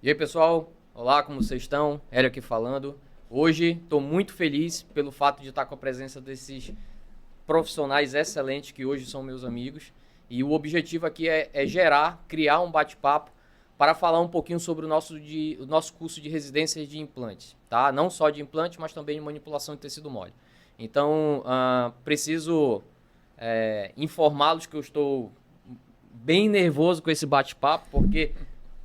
E aí, pessoal? Olá, como vocês estão? Hélio aqui falando. Hoje estou muito feliz pelo fato de estar com a presença desses profissionais excelentes que hoje são meus amigos. E o objetivo aqui é criar um bate-papo para falar um pouquinho sobre o nosso curso de residência de implantes, tá? Não só de implante, mas também de manipulação de tecido mole. Então, preciso informá-los que eu estou bem nervoso com esse bate-papo, porque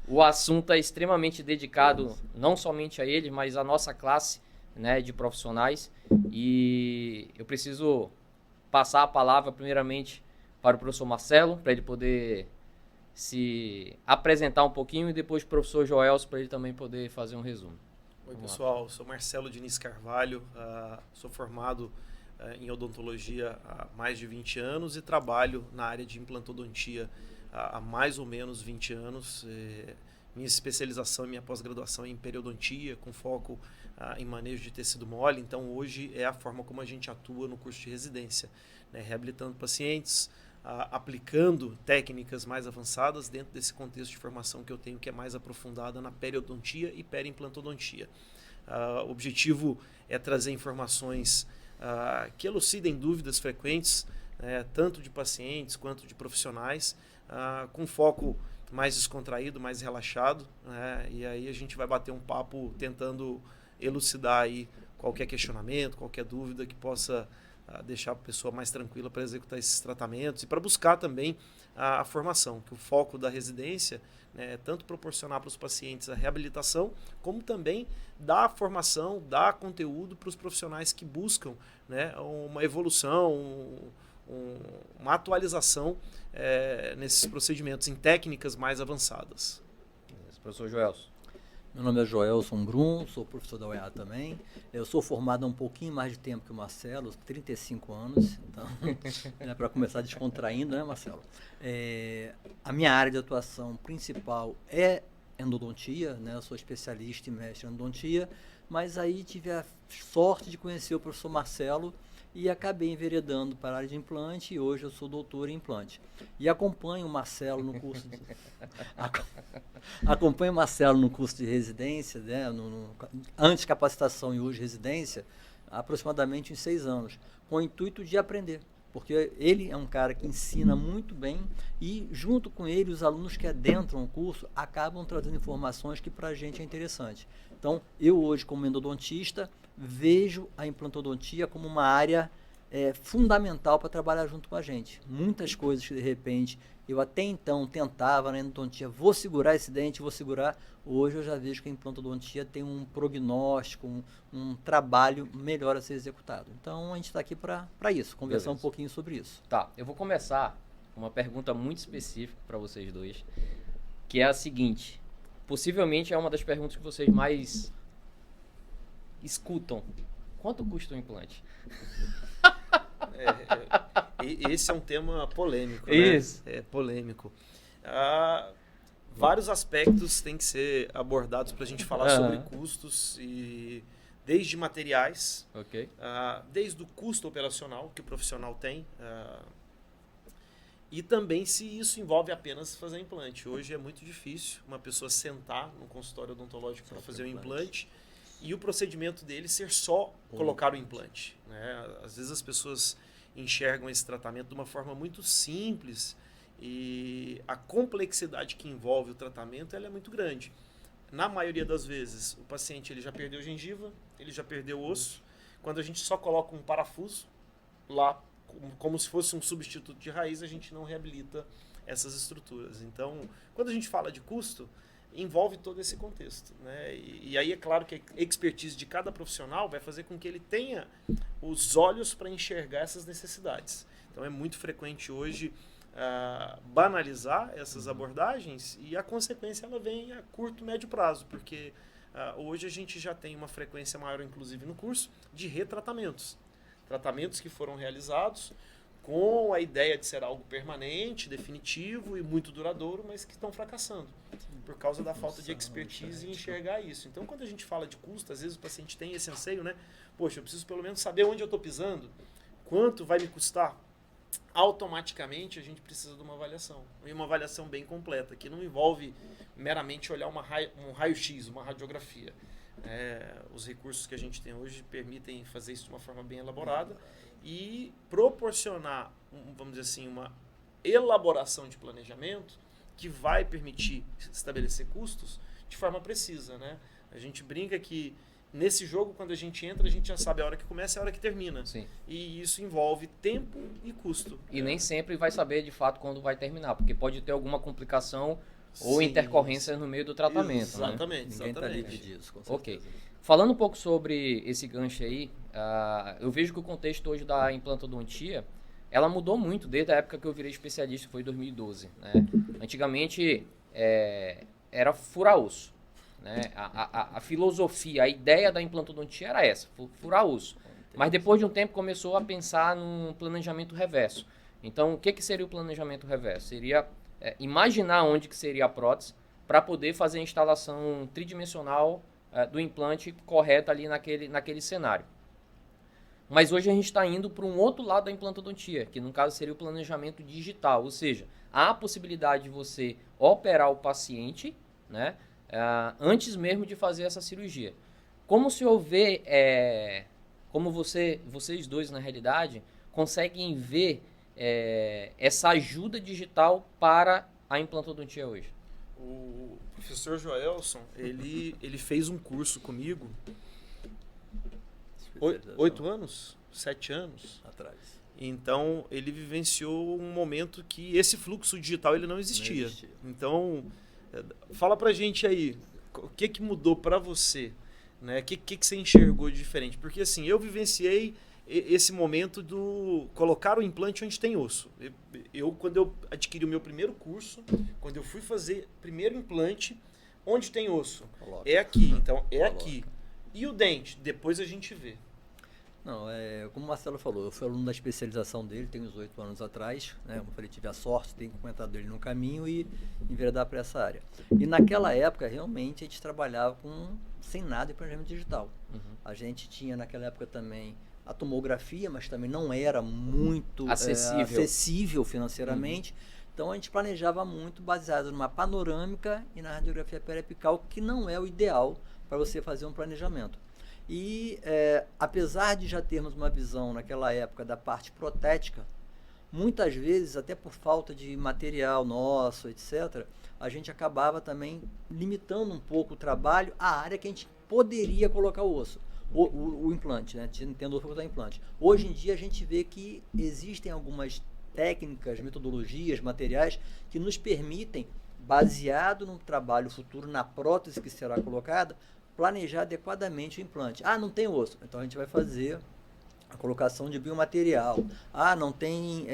o assunto é extremamente dedicado não somente a eles, mas à nossa classe, né, de profissionais. E eu preciso passar a palavra primeiramente para o professor Marcelo, para ele poder se apresentar um pouquinho, e depois o professor Joelso, para ele também poder fazer um resumo. Oi, pessoal, sou Marcelo Diniz Carvalho, sou formado em odontologia há mais de 20 anos e trabalho na área de implantodontia há mais ou menos 20 anos. Minha especialização e minha pós-graduação é em periodontia, com foco em manejo de tecido mole. Então, hoje é a forma como a gente atua no curso de residência, né? Reabilitando pacientes, aplicando técnicas mais avançadas dentro desse contexto de formação que eu tenho, que é mais aprofundada na periodontia e periimplantodontia. O objetivo é trazer informações que elucidem dúvidas frequentes, tanto de pacientes quanto de profissionais, com foco mais descontraído, mais relaxado, né? E aí a gente vai bater um papo tentando elucidar aí qualquer questionamento, qualquer dúvida que possa deixar a pessoa mais tranquila para executar esses tratamentos e para buscar também a formação, que o foco da residência, né, é tanto proporcionar para os pacientes a reabilitação, como também dar formação, dar conteúdo para os profissionais que buscam, né, uma evolução, uma atualização nesses procedimentos, em técnicas mais avançadas. Professor Joelso. Meu nome é Joelson Brum, sou professor da UEA também. Eu sou formado há um pouquinho mais de tempo que o Marcelo, 35 anos, então, para começar descontraindo, né, Marcelo? A minha área de atuação principal é endodontia, né? Eu sou especialista e mestre em endodontia, mas aí tive a sorte de conhecer o professor Marcelo e acabei enveredando para a área de implante, e hoje eu sou doutor em implante. E acompanho o Marcelo no curso de... acompanho o Marcelo no curso de residência, né, antes capacitação e hoje residência, há aproximadamente uns 6 anos, com o intuito de aprender. Porque ele é um cara que ensina muito bem e, junto com ele, os alunos que adentram o curso acabam trazendo informações que para a gente é interessante. Então, eu hoje, como endodontista, vejo a implantodontia como uma área fundamental para trabalhar junto com a gente. Muitas coisas que, de repente, eu até então tentava na endodontia, vou segurar esse dente, vou segurar. Hoje eu já vejo que a implantodontia tem um prognóstico, um trabalho melhor a ser executado. Então, a gente está aqui para isso, conversar um pouquinho sobre isso. Tá, eu vou começar com uma pergunta muito específica para vocês dois, que é a seguinte. Possivelmente é uma das perguntas que vocês mais escutam. Quanto custa um implante? Esse é um tema polêmico, Isso. né? É polêmico. Vários aspectos têm que ser abordados para a gente falar sobre custos, e desde materiais, desde o custo operacional que o profissional tem, e também se isso envolve apenas fazer implante. Hoje é muito difícil uma pessoa sentar no consultório odontológico para fazer um implante e o procedimento dele ser só colocar o implante, né? Às vezes as pessoas enxergam esse tratamento de uma forma muito simples e a complexidade que envolve o tratamento ela é muito grande. Na maioria das vezes, o paciente ele já perdeu gengiva, ele já perdeu osso. Quando a gente só coloca um parafuso lá, como se fosse um substituto de raiz, a gente não reabilita essas estruturas. Então, quando a gente fala de custo, envolve todo esse contexto, né? E aí é claro que a expertise de cada profissional vai fazer com que ele tenha os olhos para enxergar essas necessidades. Então é muito frequente hoje banalizar essas abordagens, e a consequência ela vem a curto, médio prazo, porque hoje a gente já tem uma frequência maior, inclusive no curso, de retratamentos. Tratamentos que foram realizados com a ideia de ser algo permanente, definitivo e muito duradouro, mas que estão fracassando por causa da falta de expertise em enxergar isso. Então, quando a gente fala de custo, às vezes o paciente tem esse anseio, né? Poxa, eu preciso pelo menos saber onde eu estou pisando, quanto vai me custar. automaticamente a gente precisa de uma avaliação. E uma avaliação bem completa, que não envolve meramente olhar um raio-x, uma radiografia. Os recursos que a gente tem hoje permitem fazer isso de uma forma bem elaborada e proporcionar, vamos dizer assim, uma elaboração de planejamento que vai permitir estabelecer custos de forma precisa, né? A gente brinca que nesse jogo, quando a gente entra, a gente já sabe a hora que começa e a hora que termina. Sim. E isso envolve tempo e custo. E nem sempre vai saber de fato quando vai terminar, porque pode ter alguma complicação ou Sim, intercorrências no meio do tratamento. Exatamente, Ninguém está exatamente. livre disso, com certeza. Ok. Falando um pouco sobre esse gancho aí, eu vejo que o contexto hoje da implantodontia, ela mudou muito desde a época que eu virei especialista, foi em 2012. Né? Antigamente era furar osso. Né? A filosofia, a ideia da implantodontia era essa, furar osso. Mas depois de um tempo começou a pensar num planejamento reverso. Então, o que seria o planejamento reverso? Seria imaginar onde que seria a prótese para poder fazer a instalação tridimensional do implante correto ali naquele cenário. Mas hoje a gente está indo para um outro lado da implantodontia, que no caso seria o planejamento digital, ou seja, há a possibilidade de você operar o paciente, né, antes mesmo de fazer essa cirurgia. Como se houver, como vocês dois na realidade conseguem ver essa ajuda digital para a implantodontia hoje? O professor Joelson, ele fez um curso comigo 8 anos, 7 anos atrás. Então, ele vivenciou um momento que esse fluxo digital ele não existia. Então, fala pra gente aí, o que mudou pra você? Né? O que você enxergou de diferente? Porque assim, eu vivenciei esse momento do colocar o implante onde tem osso. Quando eu adquiri o meu primeiro curso, quando eu fui fazer primeiro implante, onde tem osso? Coloca. É aqui, então é Coloca. aqui. E o dente? Depois a gente vê. Não, como o Marcelo falou, eu fui aluno da especialização dele, tem uns 8 anos atrás, né? Como eu falei, tive a sorte de ter encontrado dele no caminho e enveredar para essa área. E naquela época, realmente, a gente trabalhava sem nada de planejamento digital. Uhum. A gente tinha naquela época também a tomografia, mas também não era muito acessível financeiramente. Uhum. Então a gente planejava muito baseado numa panorâmica e na radiografia periapical, que não é o ideal para você fazer um planejamento. E apesar de já termos uma visão naquela época da parte protética, muitas vezes, até por falta de material nosso, etc., a gente acabava também limitando um pouco o trabalho à área que a gente poderia colocar o osso, o implante, né? Tendo o implante. Hoje em dia a gente vê que existem algumas técnicas, metodologias, materiais que nos permitem, baseado no trabalho futuro, na prótese que será colocada, planejar adequadamente o implante. Não tem osso, então a gente vai fazer a colocação de biomaterial. Não tem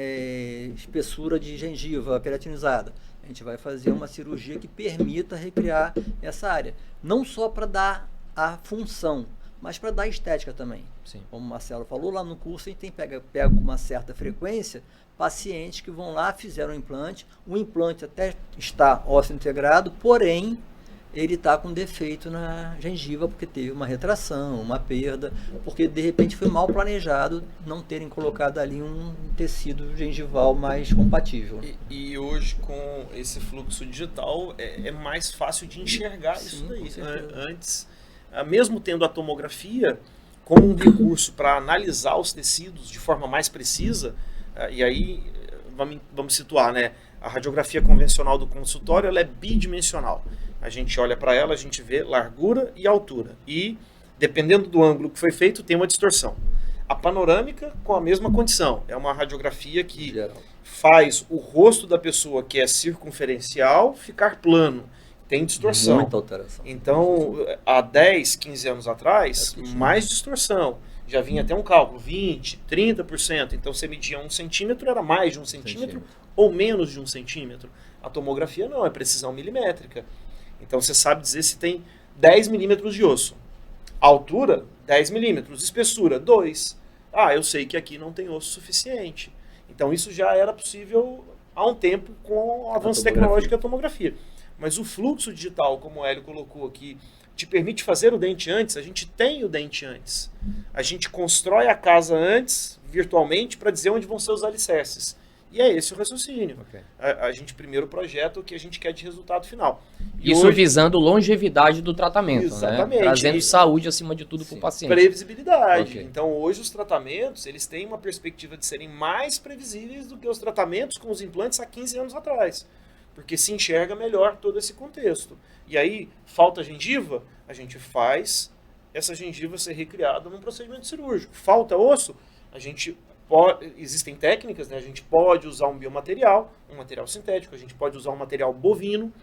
espessura de gengiva queratinizada. A gente vai fazer uma cirurgia que permita recriar essa área. Não só para dar a função, mas para dar estética também. Sim. Como o Marcelo falou, lá no curso a gente pega com uma certa frequência pacientes que vão lá, fizeram o implante até está ósseo integrado, porém ele está com defeito na gengiva porque teve uma retração, uma perda, porque de repente foi mal planejado não terem colocado ali um tecido gengival mais compatível. E hoje, com esse fluxo digital, é mais fácil de enxergar isso daí. Antes, mesmo tendo a tomografia como um recurso para analisar os tecidos de forma mais precisa, e aí vamos situar, né? A radiografia convencional do consultório ela é bidimensional. A gente olha para ela, a gente vê largura e altura. E, dependendo do ângulo que foi feito, tem uma distorção. A panorâmica, com a mesma condição. É uma radiografia que faz o rosto da pessoa, que é circunferencial, ficar plano. Tem distorção. Muita alteração. Então, há 10, 15 anos atrás, mais distorção. Já vinha até um cálculo, 20%, 30%. Então, você media 1 centímetro, era mais de 1 centímetro ou menos de 1 centímetro. A tomografia não, é precisão milimétrica. Então, você sabe dizer se tem 10 milímetros de osso. Altura, 10 milímetros. Espessura, 2. Eu sei que aqui não tem osso suficiente. Então, isso já era possível há um tempo com o avanço tecnológico da tomografia. Mas o fluxo digital, como o Hélio colocou aqui, te permite fazer o dente antes. A gente tem o dente antes. A gente constrói a casa antes, virtualmente para dizer onde vão ser os alicerces. E é esse o raciocínio. Ok. A gente primeiro projeta o que a gente quer de resultado final. E Isso hoje, visando longevidade do tratamento, Exatamente. né? Trazendo E- saúde acima de tudo para o paciente. previsibilidade. Ok. Então, hoje os tratamentos, eles têm uma perspectiva de serem mais previsíveis do que os tratamentos com os implantes há 15 anos atrás. Porque se enxerga melhor todo esse contexto. E aí, falta gengiva, a gente faz essa gengiva ser recriada num procedimento cirúrgico. Falta osso, a gente existem técnicas, né? A gente pode usar um biomaterial, um material sintético, a gente pode usar um material bovino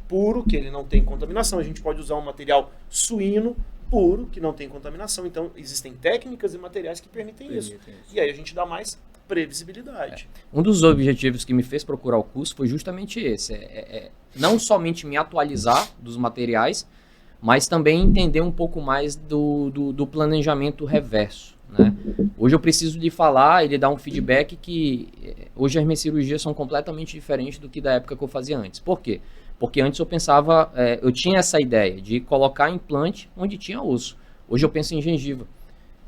puro, que ele não tem contaminação, a gente pode usar um material suíno puro, que não tem contaminação. Então, existem técnicas e materiais que permitem isso. E aí a gente dá mais previsibilidade. Um dos objetivos que me fez procurar o curso foi justamente esse. Não somente me atualizar dos materiais, mas também entender um pouco mais do planejamento reverso, né? Hoje eu preciso lhe falar e lhe dar um feedback que hoje as minhas cirurgias são completamente diferentes do que da época que eu fazia antes. Por quê? Porque antes eu pensava, eu tinha essa ideia de colocar implante onde tinha osso. Hoje eu penso em gengiva.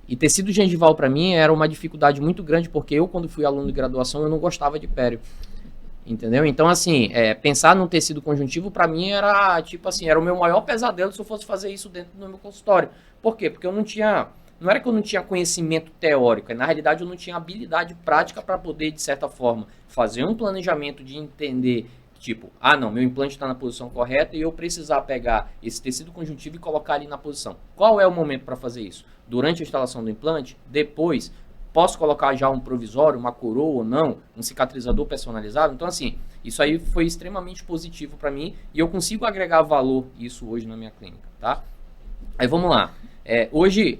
E tecido gengival para mim era uma dificuldade muito grande, porque eu, quando fui aluno de graduação, eu não gostava de pério. Entendeu? Então, assim, pensar num tecido conjuntivo para mim era, tipo assim, era o meu maior pesadelo se eu fosse fazer isso dentro do meu consultório. Por quê? Porque eu não tinha, não era que eu não tinha conhecimento teórico, na realidade eu não tinha habilidade prática para poder, de certa forma, fazer um planejamento de entender, tipo, não, meu implante está na posição correta e eu precisar pegar esse tecido conjuntivo e colocar ali na posição. Qual é o momento para fazer isso? Durante a instalação do implante? Depois? Posso colocar já um provisório, uma coroa ou não, um cicatrizador personalizado? Então, assim, isso aí foi extremamente positivo para mim e eu consigo agregar valor isso hoje na minha clínica, tá? Aí vamos lá. Hoje,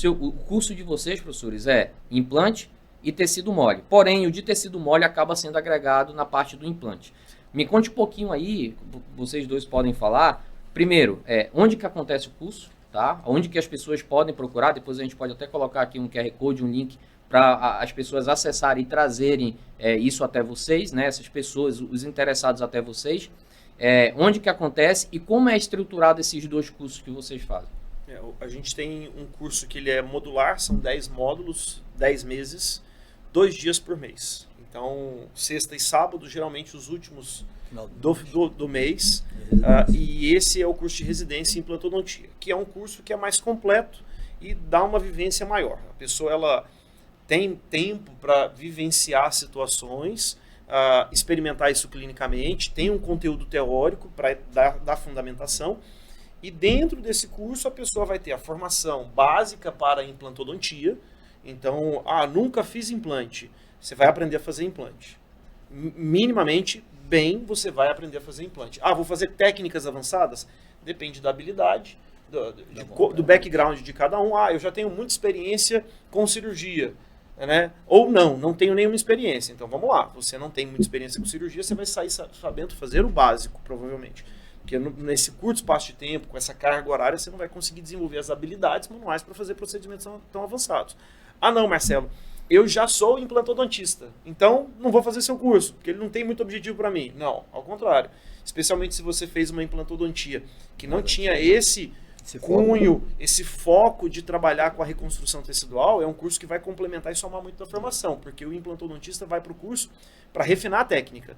o curso de vocês, professores, é implante e tecido mole. Porém, o de tecido mole acaba sendo agregado na parte do implante. Me conte um pouquinho aí, vocês dois podem falar. Primeiro, onde que acontece o curso? Tá? Onde que as pessoas podem procurar, depois a gente pode até colocar aqui um QR Code, um link para as pessoas acessarem e trazerem isso até vocês, né? Essas pessoas, os interessados até vocês, onde que acontece e como é estruturado esses dois cursos que vocês fazem. A gente tem um curso que ele é modular, são 10 módulos, 10 meses, 2 dias por mês. Então, sexta e sábado, geralmente os últimos do mês, e esse é o curso de residência em implantodontia, que é um curso que é mais completo e dá uma vivência maior. A pessoa ela tem tempo para vivenciar situações, experimentar isso clinicamente, tem um conteúdo teórico para dar fundamentação, e dentro desse curso a pessoa vai ter a formação básica para a implantodontia. Então, nunca fiz implante, você vai aprender a fazer implante. Minimamente bem, você vai aprender a fazer implante. Vou fazer técnicas avançadas? Depende da habilidade, do background de cada um. Eu já tenho muita experiência com cirurgia, né? Ou não tenho nenhuma experiência. Então vamos lá, você não tem muita experiência com cirurgia, você vai sair sabendo fazer o básico, provavelmente. Porque nesse curto espaço de tempo, com essa carga horária, você não vai conseguir desenvolver as habilidades manuais para fazer procedimentos tão avançados. Não, Marcelo, eu já sou implantodontista, então não vou fazer seu curso, porque ele não tem muito objetivo para mim. Não, ao contrário. Especialmente se você fez uma implantodontia que não tinha esse cunho, esse foco de trabalhar com a reconstrução tecidual, é um curso que vai complementar e somar muito da formação, porque o implantodontista vai para o curso para refinar a técnica,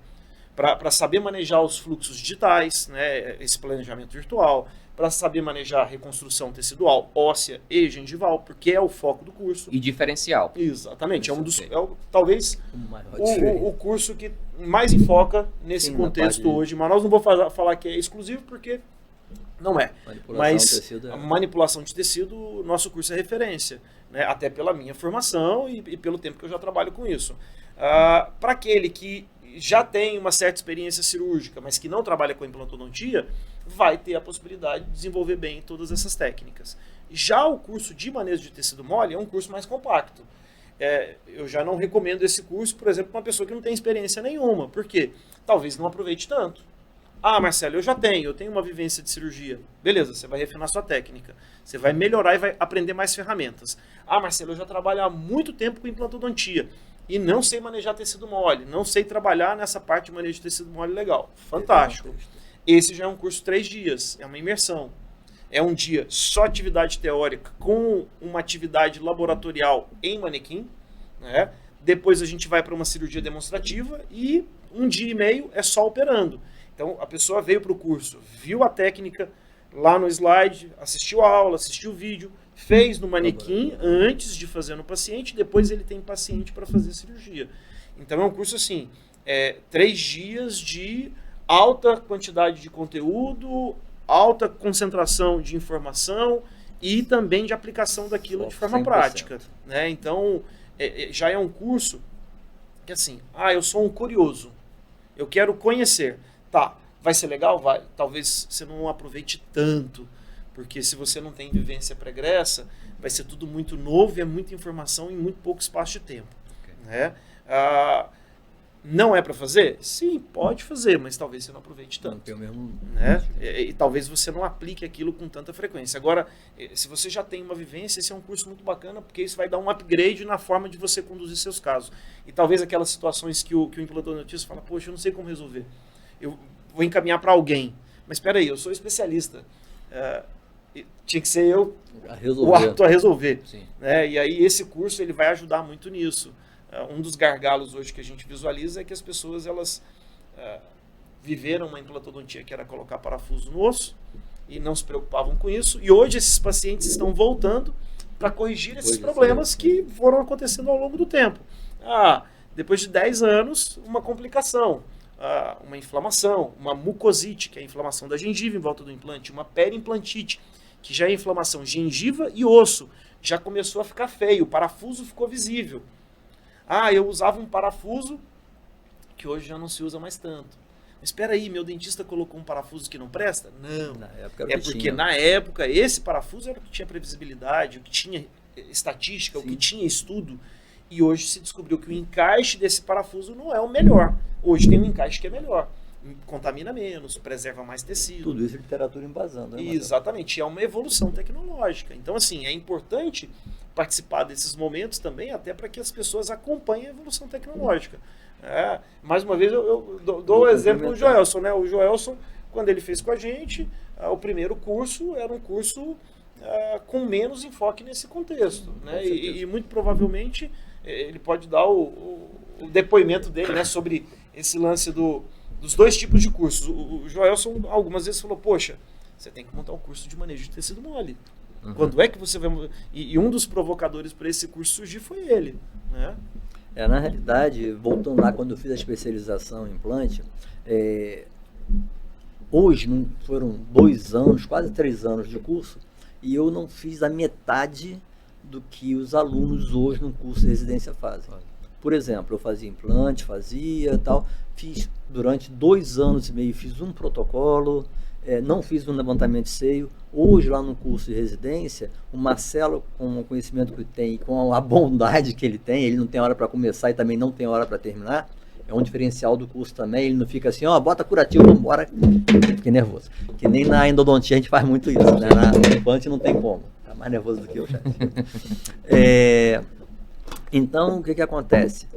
para saber manejar os fluxos digitais, né, esse planejamento virtual, para saber manejar a reconstrução tecidual, óssea e gengival, porque é o foco do curso. E diferencial. Exatamente. Talvez o curso que mais enfoca nesse contexto hoje. Mas nós não vou falar que é exclusivo, porque não é. Mas a manipulação de tecido, nosso curso é referência, né? Até pela minha formação e pelo tempo que eu já trabalho com isso. Para aquele que já tem uma certa experiência cirúrgica, mas que não trabalha com implantodontia, vai ter a possibilidade de desenvolver bem todas essas técnicas. Já o curso de manejo de tecido mole é um curso mais compacto. Eu já não recomendo esse curso, por exemplo, para uma pessoa que não tem experiência nenhuma. Por quê? Talvez não aproveite tanto. Marcelo, eu tenho uma vivência de cirurgia. Beleza, você vai refinar sua técnica. Você vai melhorar e vai aprender mais ferramentas. Marcelo, eu já trabalho há muito tempo com implantodontia e não sei manejar tecido mole, não sei trabalhar nessa parte de manejo de tecido mole legal. Fantástico. Esse já é um curso de 3 dias, é uma imersão. é um dia só atividade teórica com uma atividade laboratorial em manequim, né? Depois a gente vai para uma cirurgia demonstrativa e 1 dia e meio é só operando. Então a pessoa veio para o curso, viu a técnica lá no slide, assistiu a aula, assistiu o vídeo, fez no manequim antes de fazer no paciente, depois ele tem paciente para fazer cirurgia. Então é um curso assim, 3 dias de alta quantidade de conteúdo, alta concentração de informação e também de aplicação daquilo de forma 100%. prática, né? Então já é um curso que assim, eu sou um curioso, eu quero conhecer, tá, vai ser legal? Vai, talvez você não aproveite tanto, porque se você não tem vivência pregressa, vai ser tudo muito novo e é muita informação em muito pouco espaço de tempo, né? Não é para fazer? Sim, pode fazer, mas talvez você não aproveite tanto. Não, mesmo... né? E talvez você não aplique aquilo com tanta frequência. Agora, se você já tem uma vivência, esse é um curso muito bacana, porque isso vai dar um upgrade na forma de você conduzir seus casos. E talvez aquelas situações que o implantologista fala, poxa, eu não sei como resolver. Eu vou encaminhar para alguém. Mas espera aí, eu sou especialista. Tinha que ser eu o apto a resolver. Né? E aí esse curso ele vai ajudar muito nisso. Um dos gargalos hoje que a gente visualiza é que as pessoas elas viveram uma implantodontia que era colocar parafuso no osso e não se preocupavam com isso. E hoje esses pacientes estão voltando para corrigir esses problemas que foram acontecendo ao longo do tempo. Depois de 10 anos, uma complicação, uma inflamação, uma mucosite, que é a inflamação da gengiva em volta do implante, uma periimplantite, que já é inflamação gengiva e osso. Já começou a ficar feio, o parafuso ficou visível. Eu usava um parafuso que hoje já não se usa mais tanto. Mas espera aí, meu dentista colocou um parafuso que não presta? Não. Na época é porque na época esse parafuso era o que tinha previsibilidade, o que tinha estatística, Sim. o que tinha estudo. E hoje se descobriu que o encaixe desse parafuso não é o melhor. Hoje tem um encaixe que é melhor. Contamina menos, preserva mais tecido. Tudo isso é literatura embasando, né, Marcelo? Exatamente, é uma evolução tecnológica. Então, assim, é importante participar desses momentos também, até para que as pessoas acompanhem a evolução tecnológica. Mais uma vez, eu dou o exemplo do Joelson, né? O Joelson, quando ele fez com a gente, o primeiro curso era um curso com menos enfoque nesse contexto. Né? E muito provavelmente ele pode dar o depoimento dele, né, sobre esse lance dos 2 tipos de cursos. O Joelson algumas vezes falou, poxa, você tem que montar um curso de manejo de tecido mole. Quando é que você vai... E um dos provocadores para esse curso surgir foi ele. Né? Na realidade, voltando lá quando eu fiz a especialização em implante, hoje foram 2 anos, quase 3 anos de curso, e eu não fiz a metade do que os alunos hoje no curso de residência fazem. Por exemplo, eu fazia implante, fiz durante 2 anos e meio, fiz um protocolo, não fiz um levantamento de seio. Hoje, lá no curso de residência, o Marcelo, com o conhecimento que ele tem, com a bondade que ele tem, ele não tem hora para começar e também não tem hora para terminar, é um diferencial do curso também. Ele não fica assim, bota curativo, vamos embora, fiquei nervoso. Que nem na endodontia a gente faz muito isso, né? Na implante não tem como, tá mais nervoso do que eu, chefe. Então, o que acontece?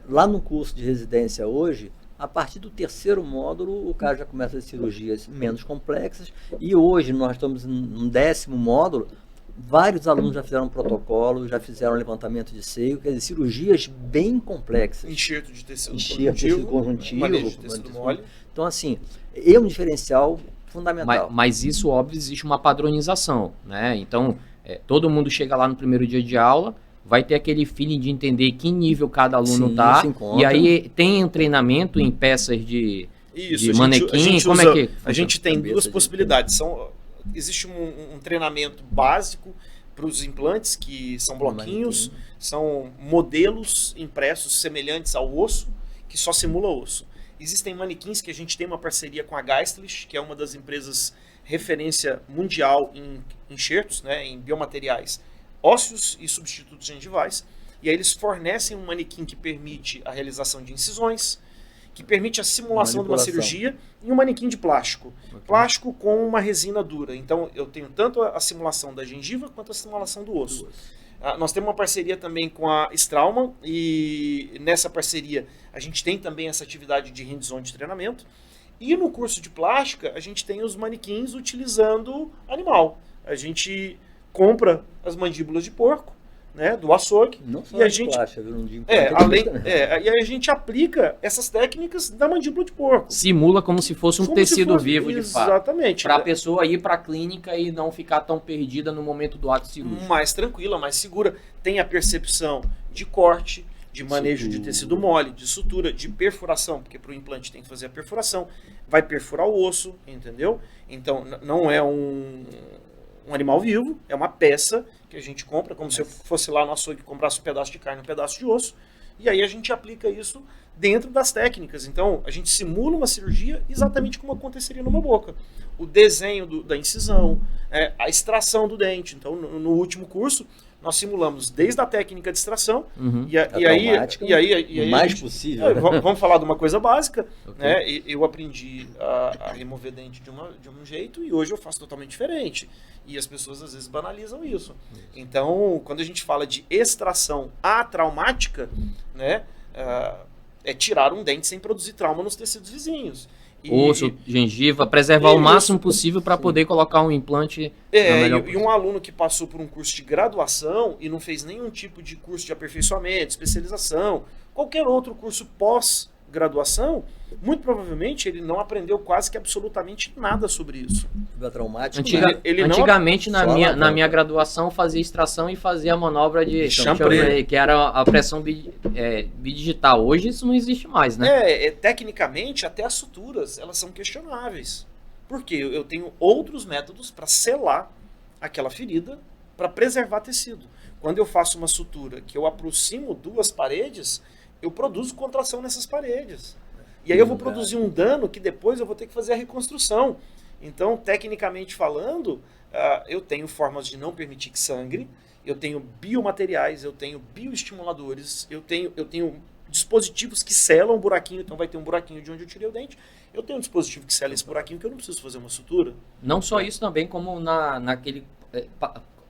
Lá no curso de residência hoje, a partir do 3º módulo, o cara já começa as cirurgias menos complexas, e hoje nós estamos no 10º módulo, vários alunos já fizeram protocolo, já fizeram levantamento de seio, quer dizer, cirurgias bem complexas. Enxerto de tecido conjuntivo, manejo de tecido mole. Então, assim, é um diferencial fundamental. Mas isso, óbvio, existe uma padronização, né? Então, todo mundo chega lá no primeiro dia de aula, vai ter aquele feeling de entender que nível cada aluno está. E aí tem um treinamento em peças de manequim. A gente tem 2 possibilidades. Existe um treinamento básico para os implantes, que são bloquinhos, são modelos impressos semelhantes ao osso, que só simula osso. Existem manequins que a gente tem uma parceria com a Geistlich, que é uma das empresas referência mundial em enxertos, né, em biomateriais ósseos e substitutos gengivais, e aí eles fornecem um manequim que permite a realização de incisões, que permite a simulação de uma cirurgia, e um manequim de plástico. Plástico com uma resina dura. Então eu tenho tanto a simulação da gengiva quanto a simulação do osso. Nós temos uma parceria também com a Straumann, e nessa parceria a gente tem também essa atividade de hands-on de treinamento. E no curso de plástica, a gente tem os manequins utilizando animal. A gente compra as mandíbulas de porco, né, do açougue. Não só e a de gente plástica, viu? De e aí a gente aplica essas técnicas da mandíbula de porco. Simula como se fosse um Como tecido se fosse, vivo, de fato. exatamente. Para a pessoa ir para a clínica e não ficar tão perdida no momento do ato cirúrgico. Mais tranquila, mais segura. Tem a percepção de corte, de manejo de tecido mole, de sutura, de perfuração, porque para o implante tem que fazer a perfuração. Vai perfurar o osso, entendeu? Então, não é um animal vivo, é uma peça que a gente compra, como se eu fosse lá no açougue e comprasse um pedaço de carne, um pedaço de osso, e aí a gente aplica isso dentro das técnicas. Então, a gente simula uma cirurgia exatamente como aconteceria numa boca. O desenho da incisão, a extração do dente. Então, no último curso, nós simulamos desde a técnica de extração, e aí o mais gente, possível. vamos falar de uma coisa básica, Ok. né? Eu aprendi a remover dente de um jeito e hoje eu faço totalmente diferente. E as pessoas às vezes banalizam isso. Então, quando a gente fala de extração atraumática, né, é tirar um dente sem produzir trauma nos tecidos vizinhos. Osso, gengiva, preservar o máximo possível para poder colocar um implante na melhor e um aluno que passou por um curso de graduação e não fez nenhum tipo de curso de aperfeiçoamento, especialização, qualquer outro curso pós-graduação, muito provavelmente ele não aprendeu quase que absolutamente nada sobre isso. Traumático, Antigamente, na minha graduação, fazia extração e fazia a manobra de chambre, que era a pressão bidigital. Hoje isso não existe mais, né? Tecnicamente, até as suturas, elas são questionáveis. Porque eu tenho outros métodos para selar aquela ferida, para preservar tecido. Quando eu faço uma sutura que eu aproximo duas paredes, eu produzo contração nessas paredes. E aí eu vou produzir um dano que depois eu vou ter que fazer a reconstrução. Então, tecnicamente falando, eu tenho formas de não permitir que sangre, eu tenho biomateriais, eu tenho bioestimuladores, eu tenho dispositivos que selam o buraquinho, então vai ter um buraquinho de onde eu tirei o dente. Eu tenho um dispositivo que sela esse buraquinho que eu não preciso fazer uma sutura. Não só isso também, como naquele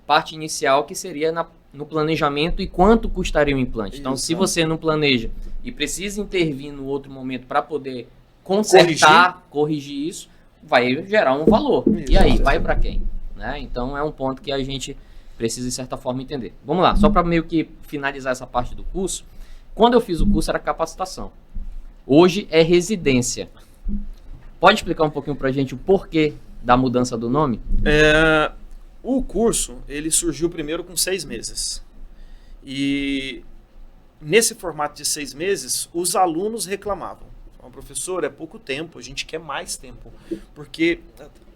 parte inicial que seria no planejamento e quanto custaria o implante. Então, se você não planeja e precisa intervir no outro momento para poder consertar, corrigir isso, vai gerar um valor. E aí, vai para quem? Né? Então, é um ponto que a gente precisa, de certa forma, entender. Vamos lá, só para meio que finalizar essa parte do curso. Quando eu fiz o curso, era capacitação. Hoje é residência. Pode explicar um pouquinho para a gente o porquê da mudança do nome? O curso, ele surgiu primeiro com 6 meses. E nesse formato de 6 meses, os alunos reclamavam. Professor, é pouco tempo, a gente quer mais tempo. Porque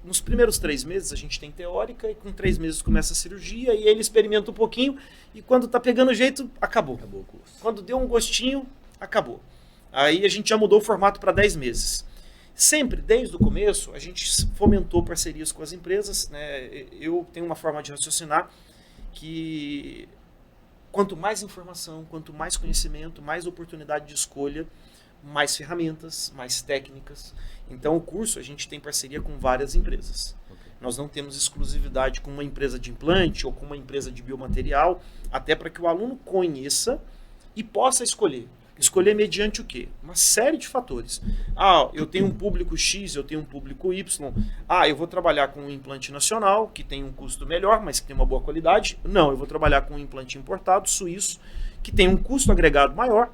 nos primeiros 3 meses a gente tem teórica e com 3 meses começa a cirurgia e ele experimenta um pouquinho e quando tá pegando jeito, acabou. Acabou o curso. Quando deu um gostinho, acabou. Aí a gente já mudou o formato para 10 meses. Sempre, desde o começo, a gente fomentou parcerias com as empresas, né? Eu tenho uma forma de raciocinar que quanto mais informação, quanto mais conhecimento, mais oportunidade de escolha, mais ferramentas, mais técnicas. Então, o curso, a gente tem parceria com várias empresas. Nós não temos exclusividade com uma empresa de implante ou com uma empresa de biomaterial, até para que o aluno conheça e possa escolher. Escolher mediante o quê? Uma série de fatores. Eu tenho um público X, eu tenho um público Y. Eu vou trabalhar com um implante nacional, que tem um custo melhor, mas que tem uma boa qualidade. Não, eu vou trabalhar com um implante importado, suíço, que tem um custo agregado maior,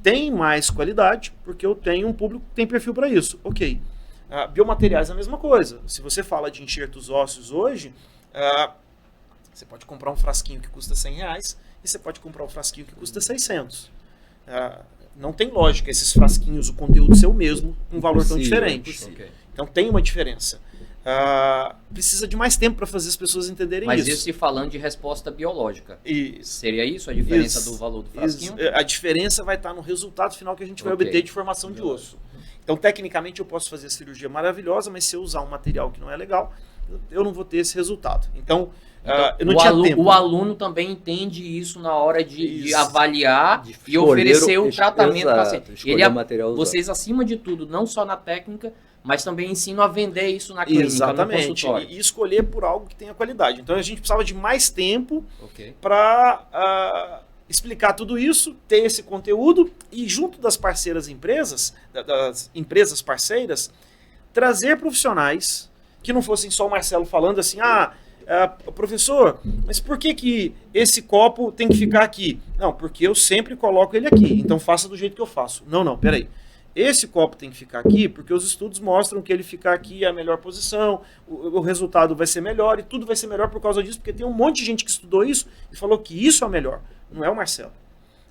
tem mais qualidade, porque eu tenho um público que tem perfil para isso. Ok. Biomateriais é a mesma coisa. Se você fala de enxertos ósseos hoje, você pode comprar um frasquinho que custa R$100 e você pode comprar um frasquinho que custa 600. Não tem lógica esses frasquinhos, o conteúdo ser o mesmo, um valor tão diferente. Okay. Então tem uma diferença. Precisa de mais tempo para fazer as pessoas entenderem isso. Mas isso se falando de resposta biológica. Isso. Seria isso a diferença do valor do frasquinho? A diferença vai estar no resultado final que a gente vai obter de formação de osso. Então, tecnicamente, eu posso fazer a cirurgia maravilhosa, mas se eu usar um material que não é legal, eu não vou ter esse resultado. Então eu não tinha tempo. O aluno também entende isso na hora de avaliar e oferecer o tratamento para paciente. Vocês, acima de tudo, não só na técnica, mas também ensinam a vender isso na clínica, no consultório. E escolher por algo que tenha qualidade. Então a gente precisava de mais tempo para explicar tudo isso, ter esse conteúdo e junto das parceiras empresas, das empresas parceiras, trazer profissionais que não fossem só o Marcelo falando assim, professor, mas por que esse copo tem que ficar aqui? Não, porque eu sempre coloco ele aqui, então faça do jeito que eu faço. Não, peraí. Esse copo tem que ficar aqui porque os estudos mostram que ele ficar aqui é a melhor posição, o resultado vai ser melhor e tudo vai ser melhor por causa disso, porque tem um monte de gente que estudou isso e falou que isso é o melhor. Não é o Marcelo.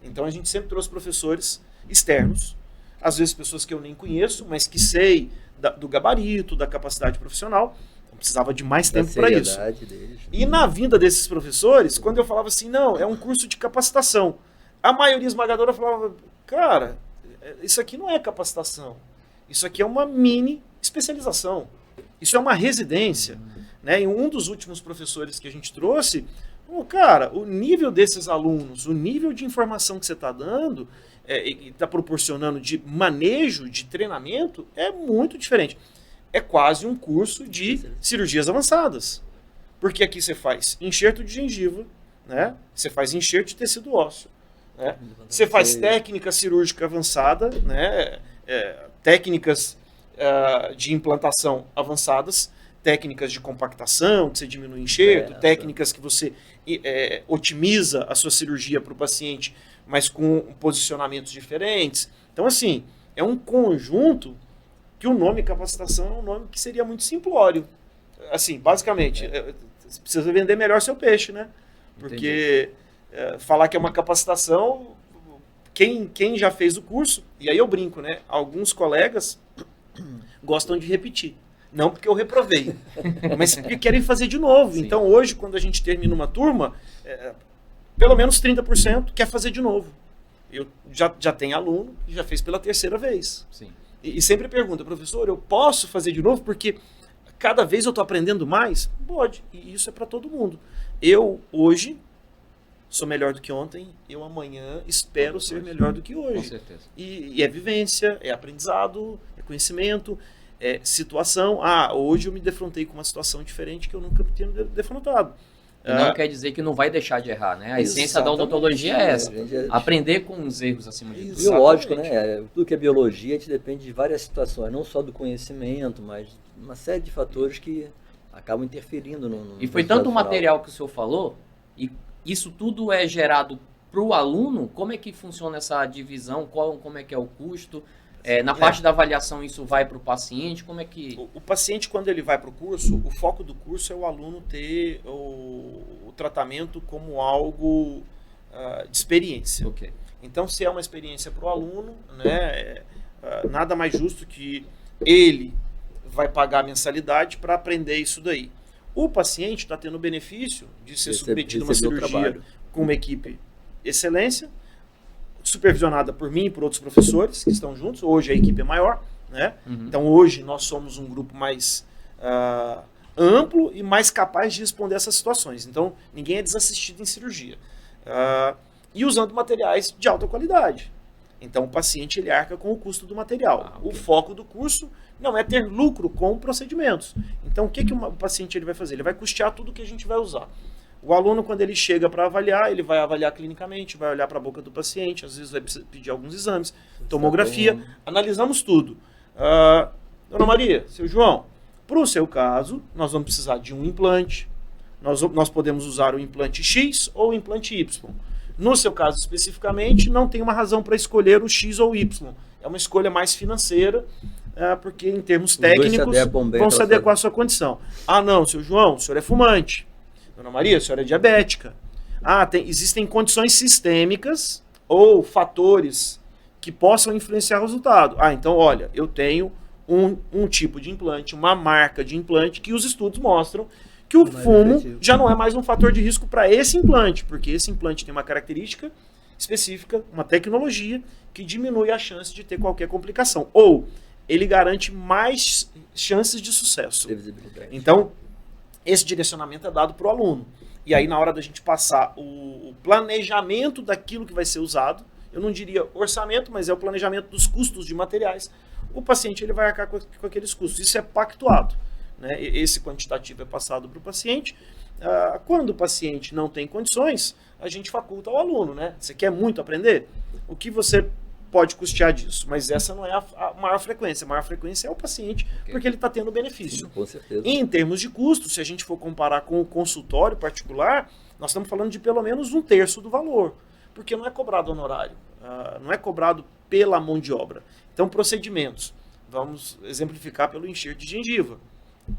Então a gente sempre trouxe professores externos, às vezes pessoas que eu nem conheço, mas que sei do gabarito, da capacidade profissional. Então precisava de mais tempo para isso. Deles. E na vinda desses professores, quando eu falava assim, não, é um curso de capacitação, a maioria esmagadora falava, cara, isso aqui não é capacitação, isso aqui é uma mini especialização, isso é uma residência. Né? E um dos últimos professores que a gente trouxe, cara, o nível desses alunos, o nível de informação que você está dando e está proporcionando de manejo, de treinamento, é muito diferente. É quase um curso de cirurgias avançadas. Porque aqui você faz enxerto de gengiva, né? Você faz enxerto de tecido ósseo. Né? Você faz técnica cirúrgica avançada, né? Técnicas de implantação avançadas, técnicas de compactação, que você diminui o enxerto, técnicas que você otimiza a sua cirurgia para o paciente, mas com posicionamentos diferentes. Então, assim, é um conjunto que o nome capacitação é um nome que seria muito simplório. Assim, basicamente, você precisa vender melhor seu peixe, né? Porque falar que é uma capacitação, quem já fez o curso, e aí eu brinco, né? Alguns colegas gostam de repetir. Não porque eu reprovei, mas porque querem fazer de novo. Sim. Então, hoje, quando a gente termina uma turma, pelo menos 30% quer fazer de novo. Eu já tenho aluno que já fez pela terceira vez. Sim. E sempre pergunta, professor, eu posso fazer de novo porque cada vez eu estou aprendendo mais? Pode, e isso é para todo mundo. Eu, hoje, sou melhor do que ontem, eu amanhã espero ser melhor do que hoje. Com certeza. E é vivência, é aprendizado, é conhecimento, é situação. Hoje eu me defrontei com uma situação diferente que eu nunca tinha me defrontado. E não quer dizer que não vai deixar de errar, né? A essência da odontologia é essa. Aprender com os erros acima de tudo. E lógico, né? Tudo que é biologia, a gente depende de várias situações, não só do conhecimento, mas uma série de fatores que acabam interferindo no E foi tanto o material que o senhor falou, e isso tudo é gerado para o aluno? Como é que funciona essa divisão? Como é que é o custo? Na parte da avaliação isso vai para o paciente? Como é que... O paciente, quando ele vai para o curso, o foco do curso é o aluno ter o tratamento como algo de experiência. Okay. Então, se é uma experiência para o aluno, né, nada mais justo que ele vai pagar a mensalidade para aprender isso daí. O paciente está tendo o benefício de ser submetido a uma cirurgia com uma equipe excelência, supervisionada por mim e por outros professores que estão juntos. Hoje a equipe é maior, né? Uhum. Então hoje nós somos um grupo mais amplo e mais capaz de responder essas situações. Então ninguém é desassistido em cirurgia. E usando materiais de alta qualidade. Então o paciente ele arca com o custo do material. Okay. O foco do curso não é ter lucro com procedimentos. Então o que o paciente ele vai fazer? Ele vai custear tudo que a gente vai usar. O aluno, quando ele chega para avaliar, ele vai avaliar clinicamente, vai olhar para a boca do paciente, às vezes vai pedir alguns exames, tomografia, analisamos tudo. Dona Maria, seu João, para o seu caso, nós vamos precisar de um implante, nós podemos usar o implante X ou o implante Y. No seu caso especificamente, não tem uma razão para escolher o X ou o Y. É uma escolha mais financeira, porque em termos técnicos vão se adequar à sua condição. Não, seu João, o senhor é fumante. Dona Maria, a senhora é diabética. Existem condições sistêmicas ou fatores que possam influenciar o resultado. Então, olha, eu tenho um tipo de implante, uma marca de implante que os estudos mostram que o fumo já não é mais um fator de risco para esse implante, porque esse implante tem uma característica específica, uma tecnologia que diminui a chance de ter qualquer complicação. Ou ele garante mais chances de sucesso. Então, esse direcionamento é dado para o aluno. E aí, na hora da gente passar o planejamento daquilo que vai ser usado, eu não diria orçamento, mas é o planejamento dos custos de materiais, o paciente ele vai arcar com aqueles custos. Isso é pactuado. Né? Esse quantitativo é passado para o paciente. Quando o paciente não tem condições, a gente faculta ao aluno. Né? Você quer muito aprender? O que você pode custear disso, mas essa não é a maior frequência. A maior frequência é o paciente, porque ele está tendo benefício. Sim, com certeza. E em termos de custo, se a gente for comparar com o consultório particular, nós estamos falando de pelo menos 1/3 do valor, porque não é cobrado honorário, não é cobrado pela mão de obra. Então, procedimentos. Vamos exemplificar pelo enxerto de gengiva.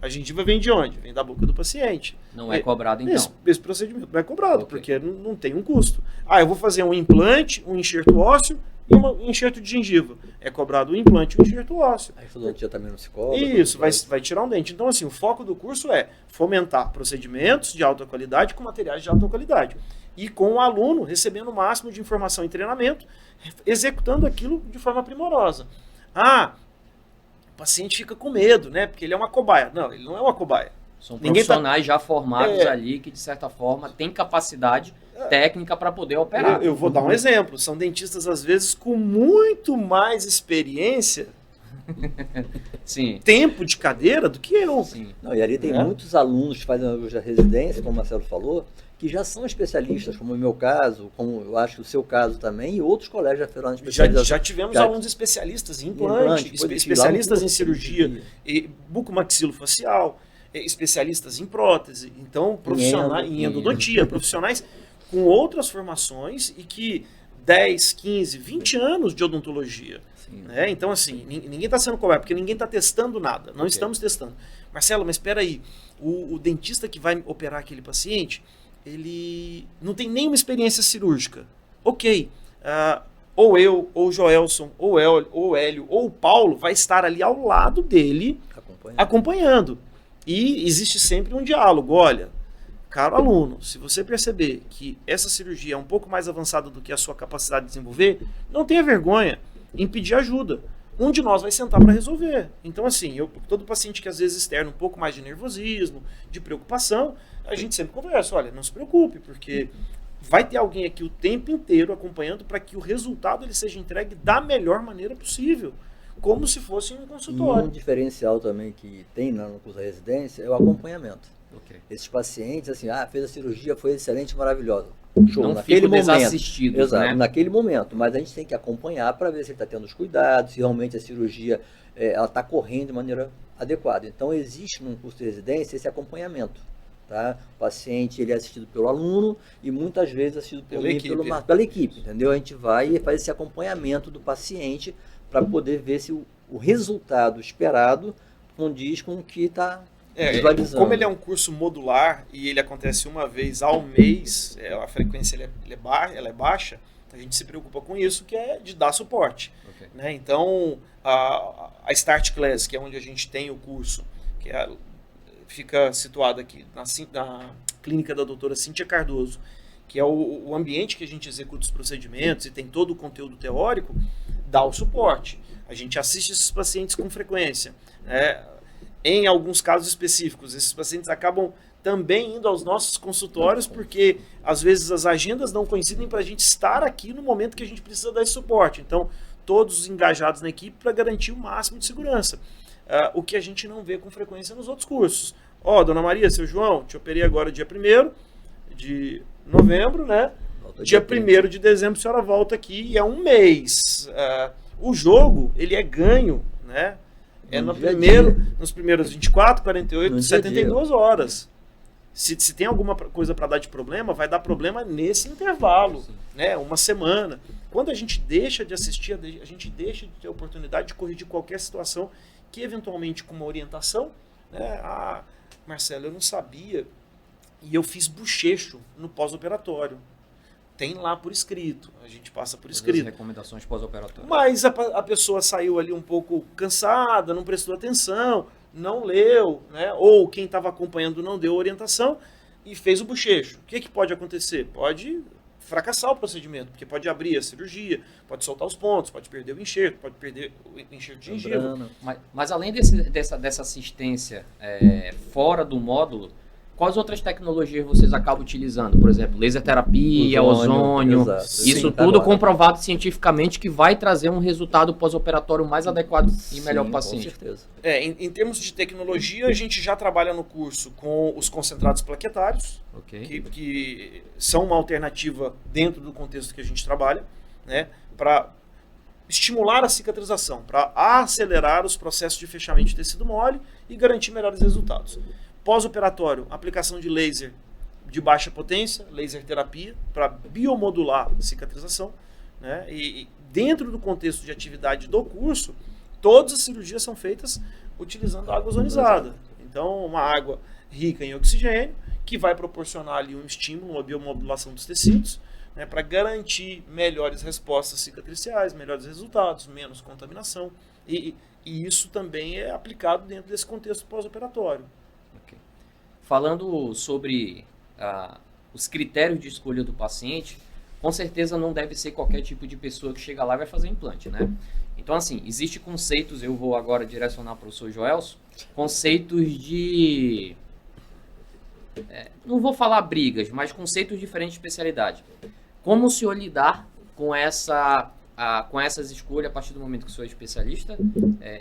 A gengiva vem de onde? Vem da boca do paciente. Não é cobrado, então. Esse procedimento não é cobrado, Ok. porque não tem um custo. Eu vou fazer um implante, um enxerto ósseo e um enxerto de gengiva. É cobrado o implante e o enxerto ósseo. A estudante também não se cobra. Isso, vai tirar um dente. Então, assim, o foco do curso é fomentar procedimentos de alta qualidade com materiais de alta qualidade. E com o aluno recebendo o máximo de informação e treinamento, executando aquilo de forma primorosa. O paciente fica com medo, né? Porque ele é uma cobaia. Não, ele não é uma cobaia. São Ninguém profissionais já formados ali que, de certa forma, têm capacidade técnica para poder operar. Eu vou dar um exemplo. São dentistas, às vezes, com muito mais experiência, Sim. tempo de cadeira do que eu. Sim. Não, e ali tem muitos alunos que fazem hoje a residência, como o Marcelo falou, que já são especialistas, como o meu caso, como eu acho o seu caso também, e outros colégios já fizeram especialização. Já tivemos alunos especialistas em implante, especialistas em cirurgia, e bucomaxilofacial, especialistas em prótese, então profissionais em endodontia, profissionais com outras formações e que 10, 15, 20 anos de odontologia. Né? Então, assim, ninguém está sendo cobrado, porque ninguém está testando nada. Não estamos testando. Marcelo, mas espera aí, o dentista que vai operar aquele paciente, ele não tem nenhuma experiência cirúrgica. Ok, ou eu, ou o Joelson, ou o Hélio, ou o Paulo vai estar ali ao lado dele, acompanhando. E existe sempre um diálogo. Olha, caro aluno, se você perceber que essa cirurgia é um pouco mais avançada do que a sua capacidade de desenvolver, não tenha vergonha em pedir ajuda. Um de nós vai sentar para resolver. Então, assim, todo paciente que às vezes externa um pouco mais de nervosismo, de preocupação, a gente sempre conversa. Olha, não se preocupe, porque vai ter alguém aqui o tempo inteiro acompanhando para que o resultado ele seja entregue da melhor maneira possível, como se fosse um consultório. E um diferencial também que tem no curso da residência é o acompanhamento. Okay. Esses pacientes, assim, fez a cirurgia, foi excelente, maravilhosa. Show, não naquele momento. Desassistidos, exato, né? naquele momento. Mas a gente tem que acompanhar para ver se ele está tendo os cuidados, se realmente a cirurgia ela está correndo de maneira adequada. Então, existe num curso de residência esse acompanhamento. Tá? O paciente ele é assistido pelo aluno e muitas vezes assistido pela equipe. Entendeu? A gente vai e faz esse acompanhamento do paciente para poder ver se o resultado esperado condiz com o que está visualizando. Como ele é um curso modular e ele acontece uma vez ao mês, a frequência ela é baixa, a gente se preocupa com isso, que é de dar suporte. Okay. Né? Então, a Start Class, que é onde a gente tem o curso, que fica situado aqui na clínica da doutora Cíntia Cardoso, que é o ambiente que a gente executa os procedimentos e tem todo o conteúdo teórico, dá o suporte. A gente assiste esses pacientes com frequência. Em alguns casos específicos, esses pacientes acabam também indo aos nossos consultórios, porque às vezes as agendas não coincidem para a gente estar aqui no momento que a gente precisa dar esse suporte. Então, todos engajados na equipe para garantir o máximo de segurança. O que a gente não vê com frequência nos outros cursos. Dona Maria, seu João, te operei agora dia 1º de novembro, né? Dia 1º de dezembro a senhora volta aqui e é um mês. O jogo, ele é ganho, né? Nos primeiros 24, 48, 72 horas. Se tem alguma coisa para dar de problema, vai dar problema nesse intervalo, né? Uma semana. Quando a gente deixa de assistir, a gente deixa de ter a oportunidade de corrigir qualquer situação que, eventualmente, com uma orientação, né? Marcelo, eu não sabia e eu fiz bochecho no pós-operatório. Tem lá por escrito, a gente passa por escrito. Recomendações pós-operatórias. Mas a pessoa saiu ali um pouco cansada, não prestou atenção, não leu, né? Ou quem estava acompanhando não deu orientação e fez o bochecho. O que pode acontecer? Pode fracassar o procedimento, porque pode abrir a cirurgia, pode soltar os pontos, pode perder o enxerto, pode perder o enxerto de gengiva. Mas além dessa assistência fora do módulo, quais outras tecnologias vocês acabam utilizando? Por exemplo, laser terapia, ozônio, isso tudo comprovado cientificamente que vai trazer um resultado pós-operatório mais adequado e melhor para o paciente. Com certeza. Em termos de tecnologia, a gente já trabalha no curso com os concentrados plaquetários, que são uma alternativa dentro do contexto que a gente trabalha, né, para estimular a cicatrização, para acelerar os processos de fechamento de tecido mole e garantir melhores resultados. Pós-operatório, aplicação de laser de baixa potência, laser terapia, para biomodular a cicatrização, né? E dentro do contexto de atividade do curso, todas as cirurgias são feitas utilizando água ozonizada. Então, uma água rica em oxigênio, que vai proporcionar ali um estímulo, uma biomodulação dos tecidos, né, para garantir melhores respostas cicatriciais, melhores resultados, menos contaminação. E isso também é aplicado dentro desse contexto pós-operatório. Okay. Falando sobre os critérios de escolha do paciente, com certeza não deve ser qualquer tipo de pessoa que chega lá e vai fazer implante, né? Então, assim, existem conceitos, eu vou agora direcionar para o professor Joelson, conceitos de... não vou falar brigas, mas conceitos diferentes de especialidade. Como o senhor lidar com essas escolhas a partir do momento que o senhor é especialista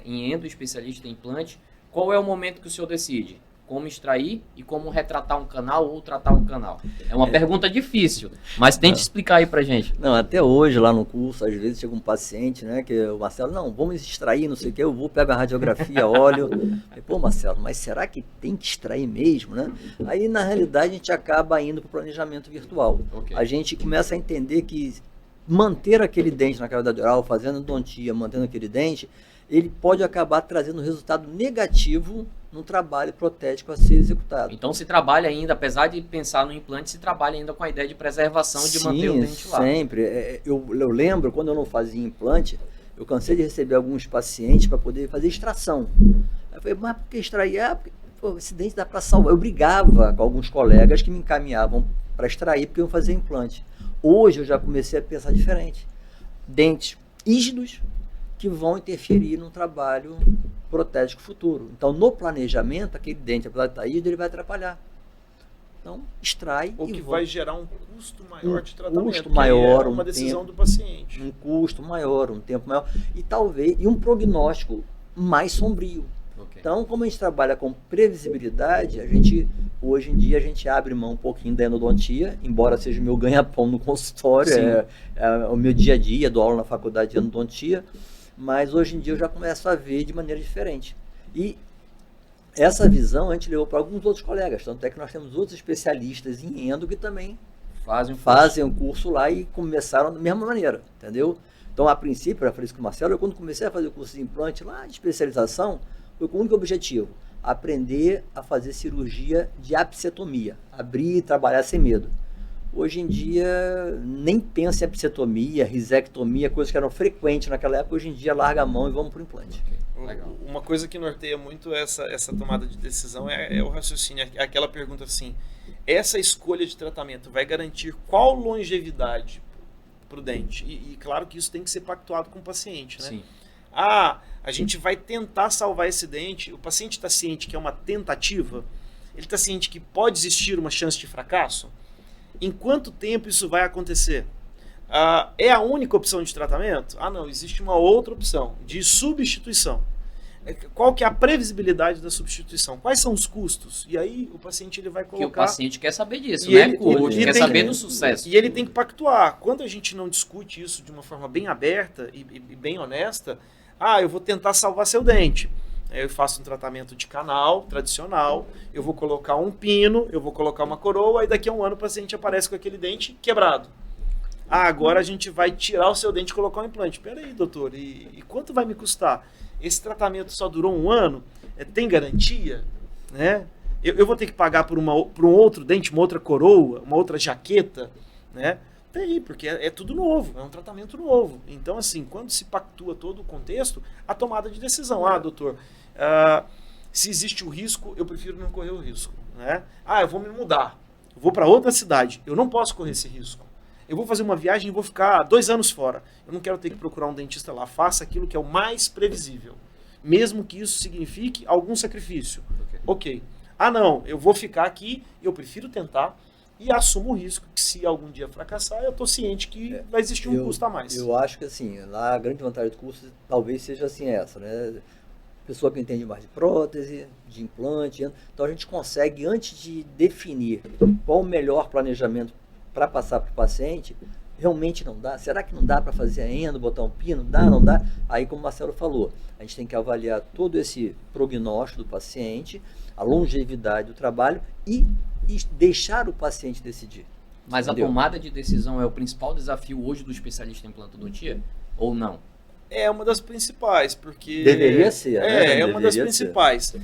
em endo, especialista em implante? Qual é o momento que o senhor decide? Como extrair e como retratar um canal ou tratar um canal? É uma pergunta difícil, mas tente explicar aí pra gente. Não, até hoje lá no curso, às vezes chega um paciente, né, que o Marcelo, não, vamos extrair, não sei o que, eu vou, pego a radiografia, olho, aí, pô, Marcelo, mas será que tem que extrair mesmo, né? Aí, na realidade, a gente acaba indo para o planejamento virtual. Okay. A gente começa a entender que manter aquele dente na cavidade oral, fazendo odontia, mantendo aquele dente, ele pode acabar trazendo resultado negativo no trabalho protético a ser executado. Então se trabalha ainda, apesar de pensar no implante, se trabalha ainda com a ideia de preservação, de manter o dente lá. Sempre. Eu lembro, quando eu não fazia implante, eu cansei de receber alguns pacientes para poder fazer extração. Aí eu falei, mas por que extrair? Porque, pô, esse dente dá para salvar. Eu brigava com alguns colegas que me encaminhavam para extrair porque eu fazia implante. Hoje eu já comecei a pensar diferente. Dentes rígidos que vão interferir no trabalho protético futuro. Então, no planejamento, aquele dente, apesar de estar rígido, ele vai atrapalhar. Então, extrai. Ou que vai gerar um custo maior de tratamento. Um custo maior, uma decisão do paciente. Um custo maior, um tempo maior. E um prognóstico mais sombrio. Okay. Então, como a gente trabalha com previsibilidade, hoje em dia a gente abre mão um pouquinho da endodontia, embora seja o meu ganha-pão no consultório, é o meu dia a dia, dou aula na faculdade de endodontia, mas hoje em dia eu já começo a ver de maneira diferente. E essa visão a gente levou para alguns outros colegas, tanto é que nós temos outros especialistas em endo que também fazem um curso lá e começaram da mesma maneira, entendeu? Então, a princípio, eu falei isso com o Marcelo, quando comecei a fazer o curso de implante lá, de especialização, foi com o único objetivo, aprender a fazer cirurgia de apsetomia, abrir e trabalhar sem medo. Hoje em dia, nem pensa em apsetomia, risectomia, coisas que eram frequentes naquela época, hoje em dia larga a mão e vamos para o implante. Legal. Uma coisa que norteia muito essa tomada de decisão é o raciocínio, é aquela pergunta assim, essa escolha de tratamento vai garantir qual longevidade para o dente? E claro que isso tem que ser pactuado com o paciente, né? Sim. A gente vai tentar salvar esse dente, o paciente está ciente que é uma tentativa, ele está ciente que pode existir uma chance de fracasso? Em quanto tempo isso vai acontecer? É a única opção de tratamento? Não, existe uma outra opção de substituição. Qual que é a previsibilidade da substituição? Quais são os custos? E aí o paciente ele vai colocar... Que o paciente quer saber disso, e né? ele Quer saber do sucesso. E ele tem que pactuar. Quando a gente não discute isso de uma forma bem aberta e bem honesta, eu vou tentar salvar seu dente. Eu faço um tratamento de canal tradicional, eu vou colocar um pino, eu vou colocar uma coroa, e daqui a um ano o paciente aparece com aquele dente quebrado. Agora a gente vai tirar o seu dente e colocar um implante. Peraí, doutor, e quanto vai me custar? Esse tratamento só durou um ano? Tem garantia? Né? Eu vou ter que pagar por um outro dente, uma outra coroa, uma outra jaqueta? Né? Tem, porque é tudo novo, é um tratamento novo. Então, assim, quando se pactua todo o contexto, a tomada de decisão. Doutor, se existe o risco, eu prefiro não correr o risco. Né? Eu vou me mudar, eu vou para outra cidade, eu não posso correr esse risco. Eu vou fazer uma viagem e vou ficar 2 anos fora. Eu não quero ter que procurar um dentista lá. Faça aquilo que é o mais previsível. Mesmo que isso signifique algum sacrifício. Ok. Não, eu vou ficar aqui, eu prefiro tentar e assumo o risco que se algum dia fracassar, eu estou ciente que vai existir um custo a mais. Eu acho que assim, lá a grande vantagem do curso talvez seja assim essa, né? Pessoa que entende mais de prótese, de implante. Então a gente consegue, antes de definir qual o melhor planejamento para passar para o paciente, realmente não dá? Será que não dá para fazer a endo, botar um pino? Dá, não dá? Aí, como o Marcelo falou, a gente tem que avaliar todo esse prognóstico do paciente, a longevidade do trabalho e deixar o paciente decidir. Mas Entendeu? a tomada de decisão é o principal desafio hoje do especialista em implantodontia? Ou não? É uma das principais, porque... Deveria ser, né? É uma das Deveria principais.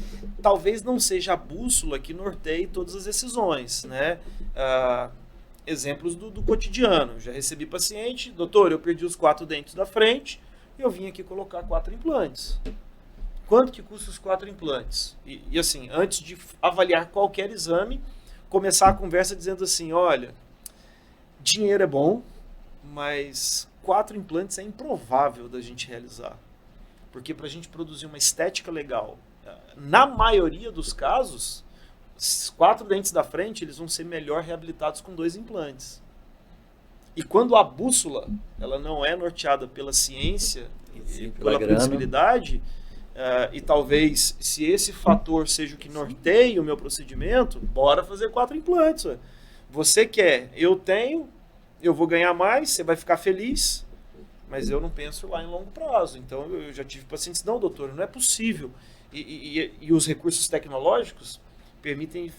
Talvez não seja a bússola que norteie todas as decisões, né? Exemplos do cotidiano. Já recebi paciente, doutor, eu perdi os 4 dentes da frente, eu vim aqui colocar 4 implantes. Quanto que custa os 4 implantes? E assim, antes de avaliar qualquer exame, começar a conversa dizendo assim, olha, dinheiro é bom, mas 4 implantes é improvável da gente realizar. Porque para a gente produzir uma estética legal, na maioria dos casos, os 4 dentes da frente eles vão ser melhor reabilitados com 2 implantes. E quando a bússola ela não é norteada pela ciência e pela previsibilidade, e talvez se esse fator seja o que norteie o meu procedimento, bora fazer 4 implantes. Ué. Você quer, eu tenho, eu vou ganhar mais, você vai ficar feliz, mas eu não penso lá em longo prazo. Então eu já tive pacientes, não, doutor, não é possível. E os recursos tecnológicos permitem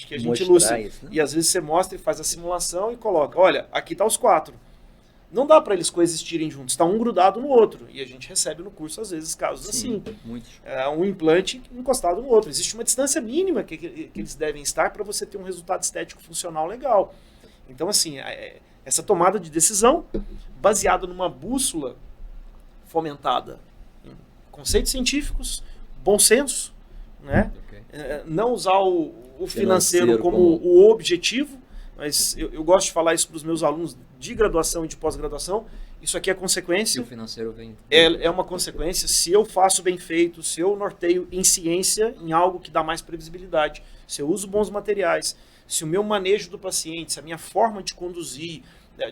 que a gente ilustre. Isso, né? E às vezes você mostra e faz a simulação e coloca, olha, aqui tá os 4. Não dá para eles coexistirem juntos, está um grudado no outro. E a gente recebe no curso, às vezes, casos assim. Muitos. Um implante encostado no outro. Existe uma distância mínima que eles devem estar para você ter um resultado estético funcional legal. Então, assim, essa tomada de decisão baseada numa bússola fomentada em conceitos científicos, bom senso, né? Okay. Não usar o financeiro como o objetivo, mas eu gosto de falar isso para os meus alunos de graduação e de pós-graduação. Isso aqui é consequência. E o financeiro vem. É uma consequência. Se eu faço bem feito, se eu norteio em ciência, em algo que dá mais previsibilidade, se eu uso bons materiais, se o meu manejo do paciente, se a minha forma de conduzir,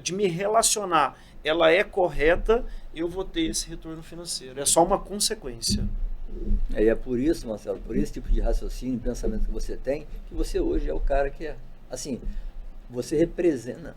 de me relacionar, ela é correta, eu vou ter esse retorno financeiro. É só uma consequência. E é por isso, Marcelo, por esse tipo de raciocínio, pensamento que você tem, que você hoje é o cara que é. Assim, você representa.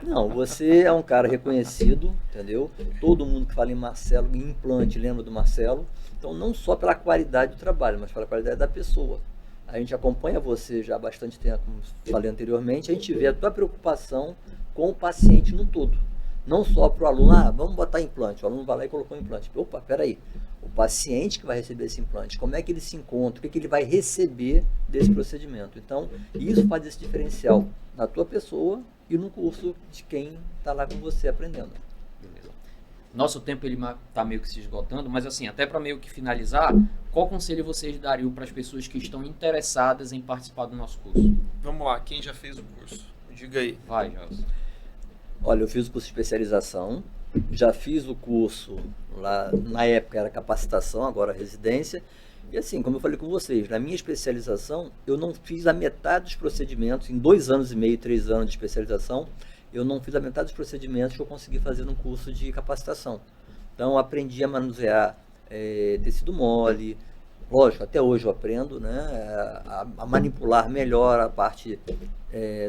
Não, você é um cara reconhecido, entendeu? Todo mundo que fala em Marcelo, em implante, lembra do Marcelo. Então, não só pela qualidade do trabalho, mas pela qualidade da pessoa. A gente acompanha você já há bastante tempo, como falei anteriormente, a gente vê a tua preocupação com o paciente no todo. Não só para o aluno, vamos botar implante. O aluno vai lá e colocou um implante. Opa, peraí. O paciente que vai receber esse implante, como é que ele se encontra, o que ele vai receber desse procedimento. Então, isso faz esse diferencial na tua pessoa e no curso de quem está lá com você aprendendo. Beleza. Nosso tempo está meio que se esgotando, mas assim, até para meio que finalizar, qual conselho vocês dariam para as pessoas que estão interessadas em participar do nosso curso? Vamos lá, quem já fez o curso? Diga aí. Vai, Gelson. Olha, eu fiz o curso de especialização, já fiz o curso lá, na época era capacitação, agora residência. E assim, como eu falei com vocês, na minha especialização, eu não fiz a metade dos procedimentos, em 2 anos e meio, 3 anos de especialização, eu não fiz a metade dos procedimentos que eu consegui fazer num curso de capacitação. Então, eu aprendi a manusear tecido mole, lógico, até hoje eu aprendo, né, a manipular melhor a parte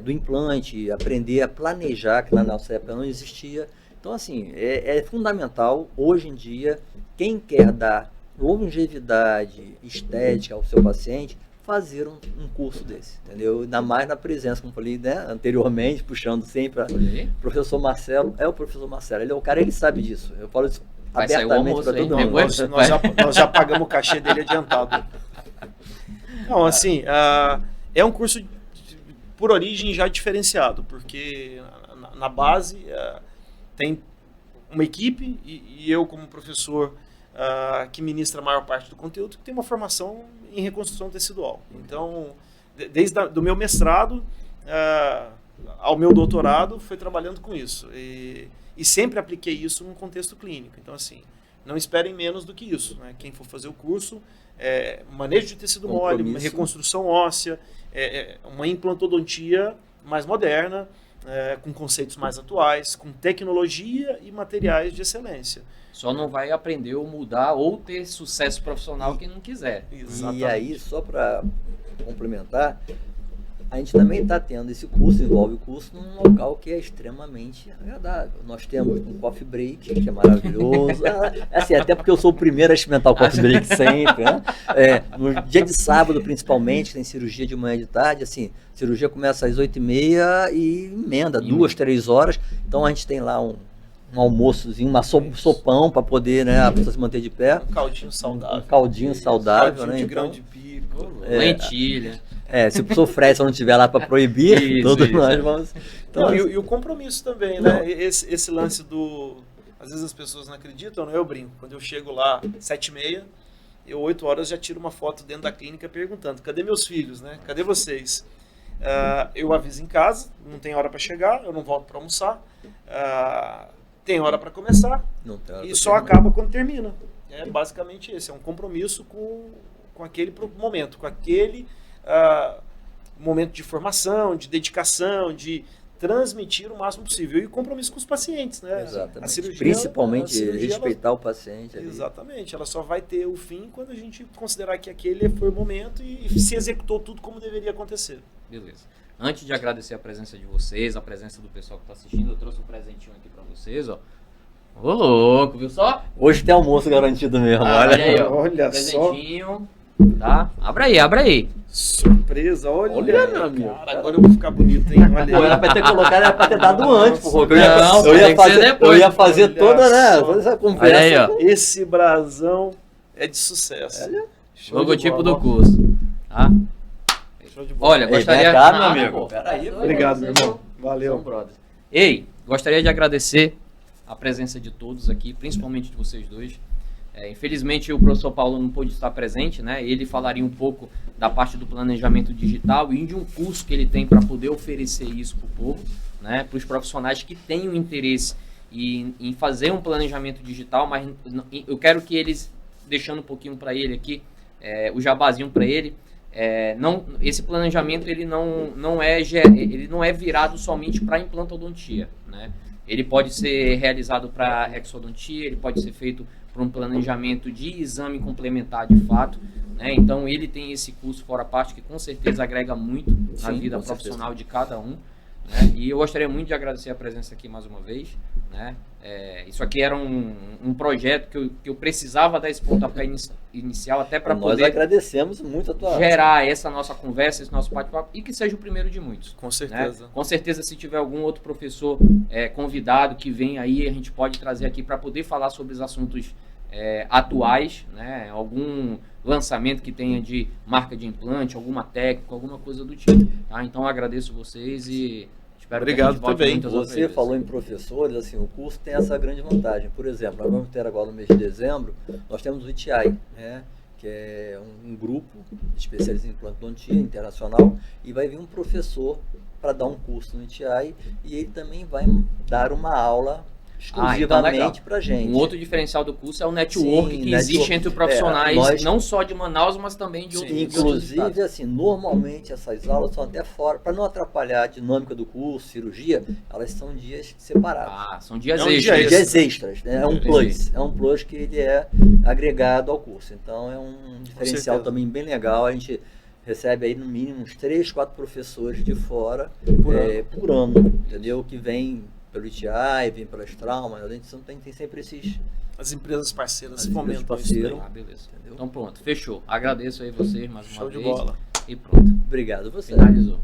do implante, aprender a planejar, que na nossa época não existia. Então, assim, é fundamental, hoje em dia, quem quer dar longevidade estética ao seu paciente, fazer um curso desse, entendeu? Ainda mais na presença, como falei, né, anteriormente, puxando sempre o professor Marcelo, é o professor Marcelo, ele é o cara, ele sabe disso, eu falo isso abertamente para todo mundo. Nós já pagamos o cachê dele adiantado. Não, assim, é um curso por origem já diferenciado, porque na base tem uma equipe e eu como professor que ministra a maior parte do conteúdo, que tem uma formação em reconstrução tecidual. Então, desde do meu mestrado ao meu doutorado, foi trabalhando com isso. E sempre apliquei isso num contexto clínico. Então, assim, não esperem menos do que isso. Né? Quem for fazer o curso, manejo de tecido mole, reconstrução óssea, uma implantodontia mais moderna, com conceitos mais atuais, com tecnologia e materiais de excelência. Só não vai aprender ou mudar ou ter sucesso profissional quem não quiser. Exatamente. E aí, só para complementar, a gente também está tendo esse curso, envolve o curso num local que é extremamente agradável. Nós temos um coffee break, que é maravilhoso. Assim, até porque eu sou o primeiro a experimentar o coffee break sempre, né? No dia de sábado, principalmente, tem cirurgia de manhã e de tarde, assim, cirurgia começa às 8h30 e emenda 2, 3 horas. Então a gente tem lá um almoçozinho, sopão para poder, né, a pessoa se manter de pé. Um caldinho saudável. Um caldinho saudável, caldinho né? de Então, grão de bico. Lentilha. se o professor Fred não estiver lá para proibir, todos nós vamos... Então, e o compromisso também, né? Esse lance do... Às vezes as pessoas não acreditam, né? Eu brinco. Quando eu chego lá, 7h30, eu 8 horas já tiro uma foto dentro da clínica perguntando, cadê meus filhos, né? Cadê vocês? Eu aviso em casa, não tem hora para chegar, eu não volto para almoçar. Tem hora para começar e só acaba quando termina. É basicamente esse, é um compromisso com aquele momento, com aquele momento de formação, de dedicação, de transmitir o máximo possível. E compromisso com os pacientes, né? Exatamente. A cirurgia, Principalmente respeitar o paciente. Ali. Exatamente. Ela só vai ter o fim quando a gente considerar que aquele foi o momento e se executou tudo como deveria acontecer. Beleza. Antes de agradecer a presença de vocês, a presença do pessoal que está assistindo, eu trouxe um presentinho aqui para vocês, ó. Ô, louco, viu só? Hoje tem almoço garantido mesmo, olha aí, ó. Olha presentinho, tá? Abre aí. Surpresa, olha meu amigo. Cara, agora eu vou ficar bonito, hein? Olha Pô, era pra ter colocado, era pra ter dado antes, pô. Eu ia fazer toda, né? Toda essa conversa. Olha aí, ó. Esse brasão é de sucesso. Logotipo do curso. Tá? Show de bola. Olha, gostaria... meu amigo. Peraí, obrigado, meu irmão. Valeu. Ei, gostaria de agradecer a presença de todos aqui, principalmente de vocês dois. Infelizmente o professor Paulo não pôde estar presente, né? Ele falaria um pouco da parte do planejamento digital e de um curso que ele tem para poder oferecer isso para o povo, né? Para os profissionais que tenham interesse em fazer um planejamento digital, mas eu quero que eles, deixando um pouquinho para ele aqui, o jabazinho para ele, esse planejamento ele não é virado somente para implantodontia, né? Ele pode ser realizado para exodontia, ele pode ser feito para um planejamento de exame complementar de fato, né? Então ele tem esse curso fora parte que com certeza agrega muito na vida profissional de cada um, né? E eu gostaria muito de agradecer a presença aqui mais uma vez, né? Isso aqui era um projeto que eu precisava dar esse pontapé inicial até para poder... Nós agradecemos muito a tua... gerar essa nossa conversa, esse nosso bate-papo e que seja o primeiro de muitos. Com certeza. Né? Com certeza, se tiver algum outro professor convidado que vem aí, a gente pode trazer aqui para poder falar sobre os assuntos atuais, né? Algum lançamento que tenha de marca de implante, alguma técnica, alguma coisa do tipo. Tá? Então, eu agradeço vocês e... Obrigado também. Você falou em professores, assim, o curso tem essa grande vantagem. Por exemplo, nós vamos ter agora no mês de dezembro, nós temos o ITI, né, que é um grupo de especialistas em implantodontia internacional, e vai vir um professor para dar um curso no ITI e ele também vai dar uma aula exclusivamente para gente. Um outro diferencial do curso é o network que existe entre profissionais, não só de Manaus, mas também de outros estados. Inclusive, assim, normalmente essas aulas são até fora, para não atrapalhar a dinâmica do curso, cirurgia, elas são dias separados. São dias extras. Dias extras, né? É um plus que ele é agregado ao curso. Então, é um diferencial também bem legal. A gente recebe aí no mínimo uns 3, 4 professores de fora por ano, entendeu? Que vem pelo ITI, vem pelas traumas, a gente tem sempre esses... As empresas parceiras fomentam isso. Beleza. Entendeu? Então pronto, fechou. Agradeço aí vocês mais uma vez. Show de bola. E pronto. Obrigado você. Finalizou.